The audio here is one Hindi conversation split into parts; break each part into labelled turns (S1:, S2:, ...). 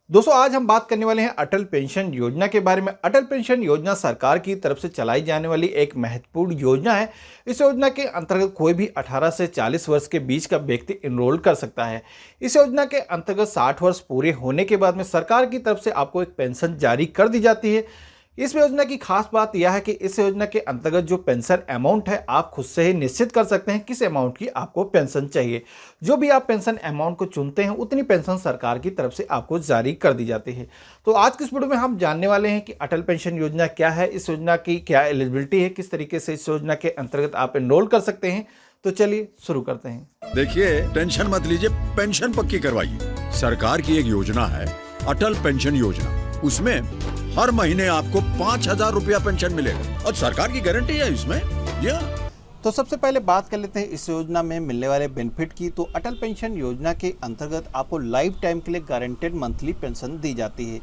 S1: दोस्तों आज हम बात करने वाले हैं अटल पेंशन योजना के बारे में। अटल पेंशन योजना सरकार की तरफ से चलाई जाने वाली एक महत्वपूर्ण योजना है। इस योजना के अंतर्गत कोई भी 18 से 40 वर्ष के बीच का व्यक्ति एनरोल कर सकता है। इस योजना के अंतर्गत 60 वर्ष पूरे होने के बाद में सरकार की तरफ से आपको एक पेंशन जारी कर दी जाती है। इस योजना की खास बात यह है कि इस योजना के अंतर्गत जो पेंशन अमाउंट है आप खुद से ही निश्चित कर सकते हैं किस अमाउंट की आपको पेंशन चाहिए। जो भी आप पेंशन अमाउंट को चुनते हैं उतनी पेंशन सरकार की तरफ से आपको जारी कर दी जाती है। तो आज की इस वीडियो में हम जानने वाले हैं कि अटल पेंशन योजना क्या है, इस योजना की क्या एलिजिबिलिटी है, किस तरीके से इस योजना के अंतर्गत आप एनरोल कर सकते हैं। तो चलिए शुरू करते हैं।
S2: देखिए, टेंशन मत लीजिए, पेंशन पक्की करवाइए। सरकार की एक योजना है अटल पेंशन योजना। उसमें हर महीने आपको 5,000 रुपया पेंशन मिलेगा और सरकार की गारंटी है इसमें।
S1: तो सबसे पहले बात कर लेते हैं इस योजना में मिलने वाले बेनिफिट की। तो अटल पेंशन योजना के अंतर्गत आपको लाइफ टाइम के लिए गारंटेड मंथली पेंशन दी जाती है।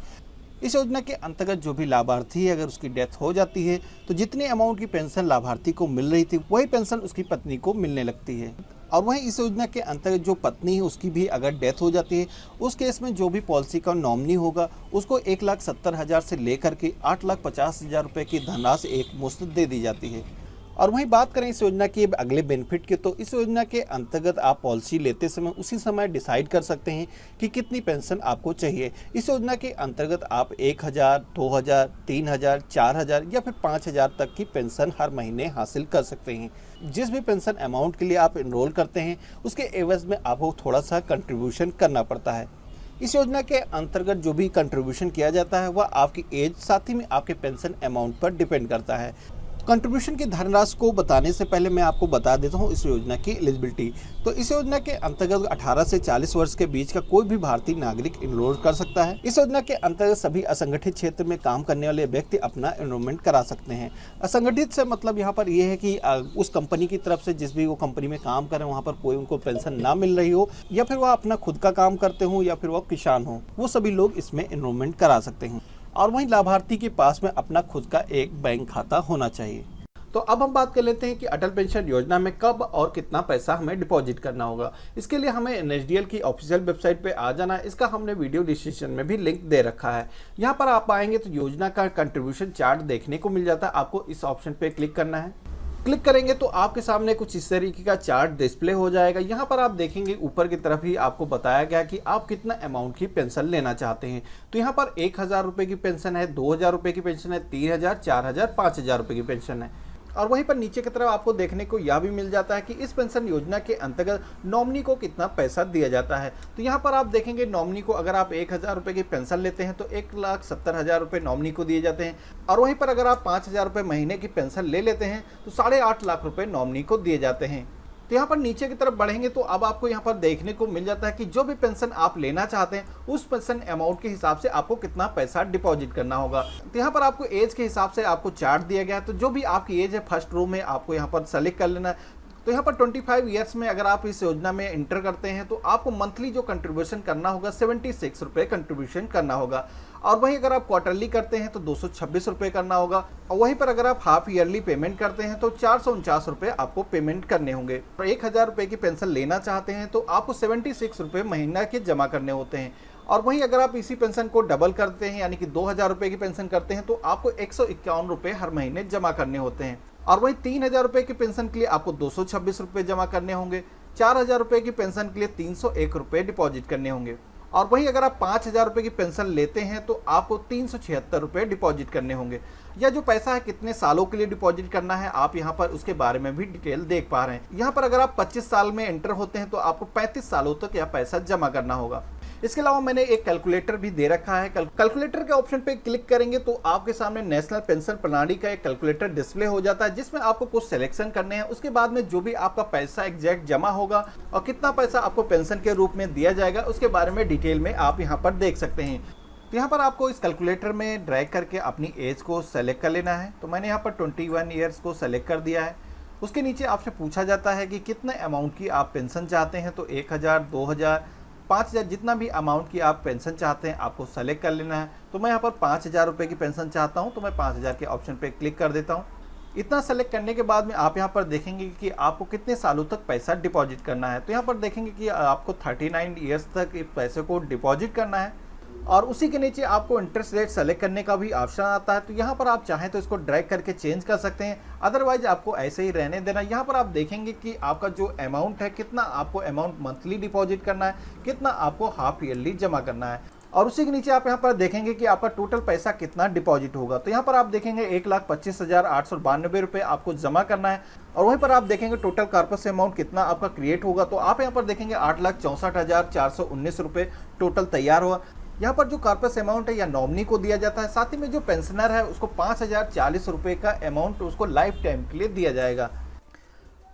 S1: इस योजना के अंतर्गत जो भी लाभार्थी है अगर उसकी डेथ हो जाती है तो जितनी अमाउंट की पेंशन लाभार्थी को मिल रही थी वही पेंशन उसकी पत्नी को मिलने लगती है। और वहीं इस योजना के अंतर्गत जो पत्नी है उसकी भी अगर डेथ हो जाती है उस केस में जो भी पॉलिसी का नॉमिनी होगा उसको 1,70,000 से लेकर के 8,50,000 रुपये की धनराशि एक मुश्त दे दी जाती है। और वहीं बात करें इस योजना के अगले बेनिफिट की, तो इस योजना के अंतर्गत आप पॉलिसी लेते समय उसी समय डिसाइड कर सकते हैं कि कितनी पेंशन आपको चाहिए। इस योजना के अंतर्गत आप 1,000, 2,000, 3,000, 4,000 या फिर 5,000 तक की पेंशन हर महीने हासिल कर सकते हैं। जिस भी पेंशन अमाउंट के लिए आप एनरोल करते हैं उसके एवज में आपको थोड़ा सा कंट्रीब्यूशन करना पड़ता है। इस योजना के अंतर्गत जो भी कंट्रीब्यूशन किया जाता है वह आपकी एज साथ ही में आपके पेंशन अमाउंट पर डिपेंड करता है। कंट्रीब्यूशन की धनराशि को बताने से पहले मैं आपको बता देता हूं इस योजना की एलिजिबिलिटी। तो इस योजना के अंतर्गत 18 से 40 वर्ष के बीच का कोई भी भारतीय नागरिक एनरोल कर सकता है। इस योजना के अंतर्गत सभी असंगठित क्षेत्र में काम करने वाले व्यक्ति अपना एनरोलमेंट करा सकते हैं। असंगठित से मतलब यहाँ पर यह है कि उस कंपनी की तरफ से जिस भी वो कंपनी में काम करें वहाँ पर कोई उनको पेंशन ना मिल रही हो या फिर वह अपना खुद का काम करते हो या फिर वह किसान हो, वो सभी लोग इसमें एनरोलमेंट करा सकते हैं। और वहीं लाभार्थी के पास में अपना खुद का एक बैंक खाता होना चाहिए। तो अब हम बात कर लेते हैं कि अटल पेंशन योजना में कब और कितना पैसा हमें डिपॉजिट करना होगा। इसके लिए हमें एनएसडीएल की ऑफिशियल वेबसाइट पे आ जाना है। इसका हमने वीडियो डिस्क्रिप्शन में भी लिंक दे रखा है। यहाँ पर आप आएंगे तो योजना का कंट्रीब्यूशन चार्ट देखने को मिल जाता है। आपको इस ऑप्शन पे क्लिक करना है। क्लिक करेंगे तो आपके सामने कुछ इस तरीके का चार्ट डिस्प्ले हो जाएगा। यहाँ पर आप देखेंगे ऊपर की तरफ ही आपको बताया गया कि आप कितना अमाउंट की पेंशन लेना चाहते हैं। तो यहाँ पर 1,000 रुपये की पेंशन है, 2,000 रुपये की पेंशन है, 3,000, 4,000, 5,000 रुपये की पेंशन है। और वहीं पर नीचे की तरफ आपको देखने को यह भी मिल जाता है कि इस पेंशन योजना के अंतर्गत नॉमिनी को कितना पैसा दिया जाता है। तो यहाँ पर आप देखेंगे नॉमिनी को अगर आप 1,000 रुपये की पेंशन लेते हैं तो 1,70,000 रुपये नॉमिनी को दिए जाते हैं। और वहीं पर अगर आप 5,000 रुपये महीने की पेंशन ले लेते हैं तो 8.5 लाख रुपये नॉमिनी को दिए जाते हैं। तो यहाँ पर नीचे की तरफ बढ़ेंगे तो अब आपको यहाँ पर देखने को मिल जाता है कि जो भी पेंशन आप लेना चाहते हैं उस पेंशन अमाउंट के हिसाब से आपको कितना पैसा डिपॉजिट करना होगा। तो यहाँ पर आपको एज के हिसाब से आपको चार्ट दिया गया है। तो जो भी आपकी एज है फर्स्ट रो में आपको यहाँ पर सेलेक्ट कर लेना है। तो यहाँ पर 25 ईयर्स में अगर आप इस योजना में इंटर करते हैं तो आपको मंथली जो कंट्रीब्यूशन करना होगा 76 रुपये कंट्रीब्यूशन करना होगा। और वहीं अगर आप क्वार्टरली करते हैं तो 226 रुपये करना होगा। और वहीं पर अगर आप हाफ ईयरली पेमेंट करते हैं तो 449 रुपये आपको पेमेंट करने होंगे। और 1,000 रुपये की पेंशन लेना चाहते हैं तो आपको 76 रुपये महीना के जमा करने होते हैं। और वहीं अगर आप इसी पेंशन को डबल करते हैं यानी कि 2,000 रुपये की पेंशन करते हैं तो आपको 151 रुपये हर महीने जमा करने होते हैं। और वहीं 3,000 रुपये की पेंशन के लिए आपको 226 रुपये जमा करने होंगे। 4,000 रुपये की पेंशन के लिए 301 रुपये डिपॉजिट करने होंगे। और वहीं अगर आप 5,000 रुपये की पेंशन लेते हैं तो आपको 376 रुपये डिपॉजिट करने होंगे। यह जो पैसा है कितने सालों के लिए डिपॉजिट करना है आप यहाँ पर उसके बारे में भी डिटेल देख पा रहे हैं। यहाँ पर अगर आप 25 साल में एंटर होते हैं तो आपको 35 सालों तक यह पैसा जमा करना होगा। इसके अलावा मैंने एक कैलकुलेटर भी दे रखा है। कैलकुलेटर के ऑप्शन पे क्लिक करेंगे तो आपके सामने नेशनल पेंशन प्रणाली का एक कैलकुलेटर डिस्प्ले हो जाता है जिसमें आपको कुछ सिलेक्शन करने हैं। उसके बाद में जो भी आपका पैसा एग्जैक्ट जमा होगा और कितना पैसा आपको पेंशन के रूप में दिया जाएगा उसके बारे में डिटेल में आप यहाँ पर देख सकते हैं। तो यहाँ पर आपको इस कैलकुलेटर में ड्रैग करके अपनी एज को सेलेक्ट कर लेना है। तो मैंने यहाँ पर 21 ईयर्स को सेलेक्ट कर दिया है। उसके नीचे आपसे पूछा जाता है कि कितने अमाउंट की आप पेंशन चाहते हैं। तो 1,000, 2,000, 5,000 जितना भी अमाउंट की आप पेंशन चाहते हैं आपको सेलेक्ट कर लेना है। तो मैं यहाँ पर 5,000 रुपये की पेंशन चाहता हूँ तो मैं 5,000 के ऑप्शन पे क्लिक कर देता हूँ। इतना सेलेक्ट करने के बाद में आप यहाँ पर देखेंगे कि आपको कितने सालों तक पैसा डिपॉजिट करना है। तो यहाँ पर देखेंगे कि आपको 39 ईयर्स तक इस पैसे को डिपॉजिट करना है। और उसी के नीचे आपको इंटरेस्ट रेट सेलेक्ट करने का भी ऑप्शन आता है। तो यहाँ पर आप चाहें तो इसको ड्रैग करके चेंज कर सकते हैं, अदरवाइज आपको ऐसे ही रहने देना। यहाँ पर आप देखेंगे कि आपका जो अमाउंट है, कितना आपको अमाउंट मंथली डिपॉजिट करना है, कितना आपको हाफ ईयरली जमा करना है, और उसी के नीचे आप यहाँ पर देखेंगे कि आपका टोटल पैसा कितना डिपॉजिट होगा। तो यहाँ पर आप देखेंगे 1,25,892 रुपये आपको जमा करना है, और वहीं पर आप देखेंगे टोटल कॉर्पस अमाउंट कितना आपका क्रिएट होगा। तो आप यहाँ पर देखेंगे 8,64,419 रुपये टोटल तैयार हुआ। यहाँ पर जो कॉर्पस अमाउंट है या नॉमिनी को दिया जाता है, साथ ही में जो पेंशनर है उसको 5,040 रुपये का अमाउंट उसको लाइफ टाइम के लिए दिया जाएगा।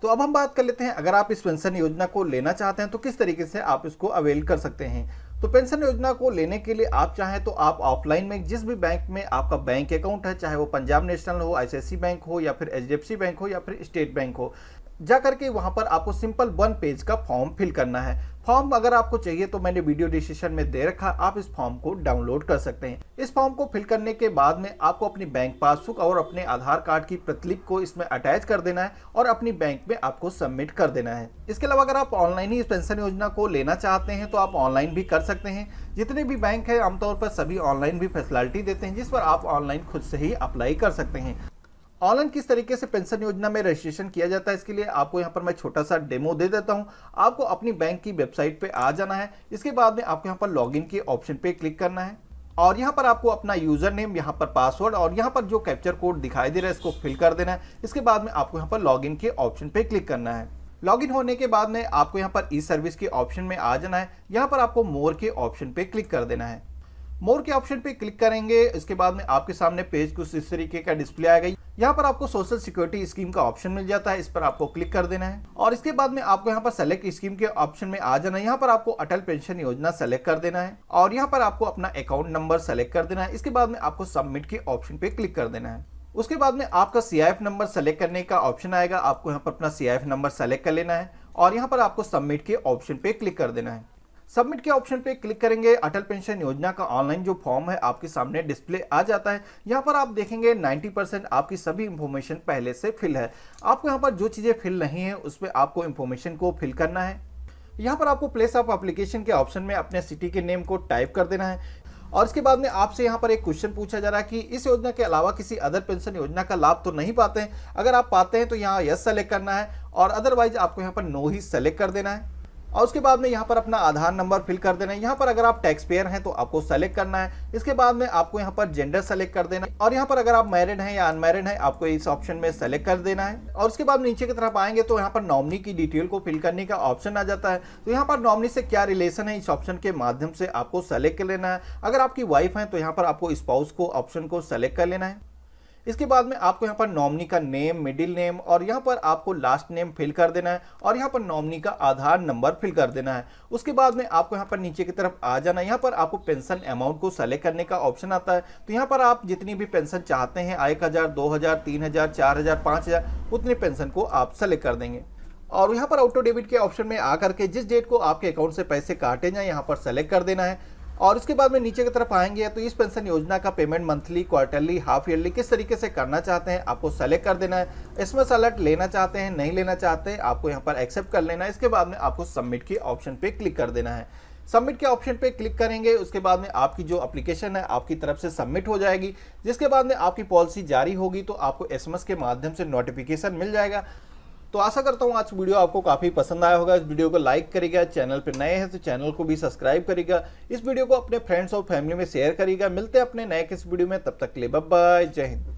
S1: तो अब हम बात कर लेते हैं, अगर आप इस पेंशन योजना को लेना चाहते हैं तो किस तरीके से आप इसको अवेल कर सकते हैं। तो पेंशन योजना को लेने के लिए आप चाहें तो आप ऑफलाइन में जिस भी बैंक में आपका बैंक अकाउंट है, चाहे वो पंजाब नेशनल हो, ICICI बैंक हो, या फिर HDFC बैंक हो, या फिर स्टेट बैंक हो, जा करके वहां पर आपको सिंपल 1 पेज का फॉर्म फिल करना है। फॉर्म अगर आपको चाहिए तो मैंने वीडियो डिस्क्रिप्शन में दे रखा, आप इस फॉर्म को डाउनलोड कर सकते हैं। इस फॉर्म को फिल करने के बाद में आपको अपनी बैंक पासबुक और अपने आधार कार्ड की प्रतिलिपि को इसमें अटैच कर देना है और अपनी बैंक में आपको सबमिट कर देना है। इसके अलावा अगर आप ऑनलाइन ही इस पेंशन योजना को लेना चाहते हैं तो आप ऑनलाइन भी कर सकते हैं। जितने भी बैंक है आमतौर पर सभी ऑनलाइन भी फैसिलिटी देते हैं, जिस पर आप ऑनलाइन खुद से ही अप्लाई कर सकते हैं। ऑनलाइन किस तरीके से पेंशन योजना में रजिस्ट्रेशन किया जाता है, इसके लिए आपको यहाँ पर मैं छोटा सा डेमो दे देता हूँ। आपको अपनी बैंक की वेबसाइट पे आ जाना है। इसके बाद में आपको यहाँ पर लॉगिन के ऑप्शन पे क्लिक करना है, और यहाँ पर आपको अपना यूजर नेम, यहाँ पर पासवर्ड और यहाँ पर जो कैप्चर कोड दिखाई दे रहा है इसको फिल कर देना है। इसके बाद में आपको यहाँ पर लॉगिन के ऑप्शन पे क्लिक करना है। लॉगिन होने के बाद में आपको यहाँ पर ई सर्विस के ऑप्शन में आ जाना है। यहाँ पर आपको मोर के ऑप्शन पे क्लिक कर देना है। मोर के ऑप्शन पे क्लिक करेंगे, इसके बाद में आपके सामने पेज कुछ इस तरीके का डिस्प्ले आएगा। यहाँ पर आपको सोशल सिक्योरिटी स्कीम का ऑप्शन मिल जाता है, इस पर आपको क्लिक कर देना है, और इसके बाद में आपको यहाँ पर सेलेक्ट स्कीम के ऑप्शन में आ जाना है। यहाँ पर आपको अटल पेंशन योजना सेलेक्ट कर देना है, और यहाँ पर आपको अपना अकाउंट नंबर सेलेक्ट कर देना है। इसके बाद में आपको सबमिट के ऑप्शन पे क्लिक कर देना है। उसके बाद में आपका CIF नंबर सेलेक्ट करने का ऑप्शन आएगा। आपको यहाँ पर अपना CIF नंबर सेलेक्ट कर लेना है, और यहाँ पर आपको सबमिट के ऑप्शन पे क्लिक कर देना है। सबमिट के ऑप्शन पे क्लिक करेंगे, अटल पेंशन योजना का ऑनलाइन जो फॉर्म है आपके सामने डिस्प्ले आ जाता है। यहाँ पर आप देखेंगे 90% आपकी सभी इंफॉर्मेशन पहले से फिल है। आपको यहाँ पर जो चीज़ें फिल नहीं है उसमें आपको इंफॉर्मेशन को फिल करना है। यहाँ पर आपको प्लेस ऑफ एप्लीकेशन के ऑप्शन में अपने सिटी के नेम को टाइप कर देना है, और इसके बाद में आपसे यहाँ पर एक क्वेश्चन पूछा जा रहा है कि इस योजना के अलावा किसी अदर पेंशन योजना का लाभ तो नहीं पाते हैं। अगर आप पाते हैं तो यहाँ यस सेलेक्ट करना है, और अदरवाइज आपको यहाँ पर नो ही सेलेक्ट कर देना है। और उसके बाद में यहाँ पर अपना आधार नंबर फिल कर देना है। यहाँ पर अगर आप टैक्स पेयर हैं तो आपको सेलेक्ट करना है। इसके बाद में आपको यहाँ पर जेंडर सेलेक्ट कर देना है, और यहाँ पर अगर आप मैरिड हैं या अनमैरिड हैं आपको इस ऑप्शन में सेलेक्ट कर देना है। और उसके बाद नीचे की तरफ आएंगे तो यहाँ पर नॉमिनी की डिटेल को फिल करने का ऑप्शन आ जाता है। तो यहाँ पर नॉमिनी से क्या रिलेशन है, इस ऑप्शन के माध्यम से आपको सेलेक्ट कर लेना है। अगर आपकी वाइफ है तो यहाँ पर आपको स्पाउस को ऑप्शन को सेलेक्ट कर लेना है। इसके बाद में आपको यहाँ पर नॉमिनी का नेम, मिडिल नेम और यहाँ पर आपको लास्ट नेम फिल कर देना है, और यहाँ पर नॉमिनी का आधार नंबर फिल कर देना है। उसके बाद में आपको यहाँ पर नीचे की तरफ आ जाना है। यहाँ पर आपको पेंशन अमाउंट को सेलेक्ट करने का ऑप्शन आता है। तो यहाँ पर आप जितनी भी पेंशन चाहते हैं, 1,000, 2,000, 3,000, 4,000, 5,000, उतनी पेंशन को आप सेलेक्ट कर देंगे। और यहाँ पर ऑटो डेबिट के ऑप्शन में आकर के जिस डेट को आपके अकाउंट से पैसे काटे जाए यहाँ पर सेलेक्ट कर देना है। और उसके बाद में नीचे की तरफ आएंगे तो इस पेंशन योजना का payment monthly, quarterly, half yearly किस तरीके से करना चाहते हैं आपको सेलेक्ट कर देना है। एसएमएस अलर्ट लेना चाहते हैं, नहीं लेना चाहते हैं, आपको यहाँ पर एक्सेप्ट कर लेना है। इसके बाद में आपको सबमिट के ऑप्शन पे क्लिक कर देना है। सबमिट के ऑप्शन पे क्लिक करेंगे, उसके बाद में आपकी जो एप्लीकेशन है आपकी तरफ से सबमिट हो जाएगी, जिसके बाद में आपकी पॉलिसी जारी होगी तो आपको एसएमएस के माध्यम से नोटिफिकेशन मिल जाएगा। तो आशा करता हूँ आज वीडियो आपको काफ़ी पसंद आया होगा। इस वीडियो को लाइक करिएगा, चैनल पर नए हैं तो चैनल को भी सब्सक्राइब करिएगा, इस वीडियो को अपने फ्रेंड्स और फैमिली में शेयर करिएगा। मिलते हैं अपने नए किस वीडियो में, तब तक के लिए बाय बाय, जय हिंद।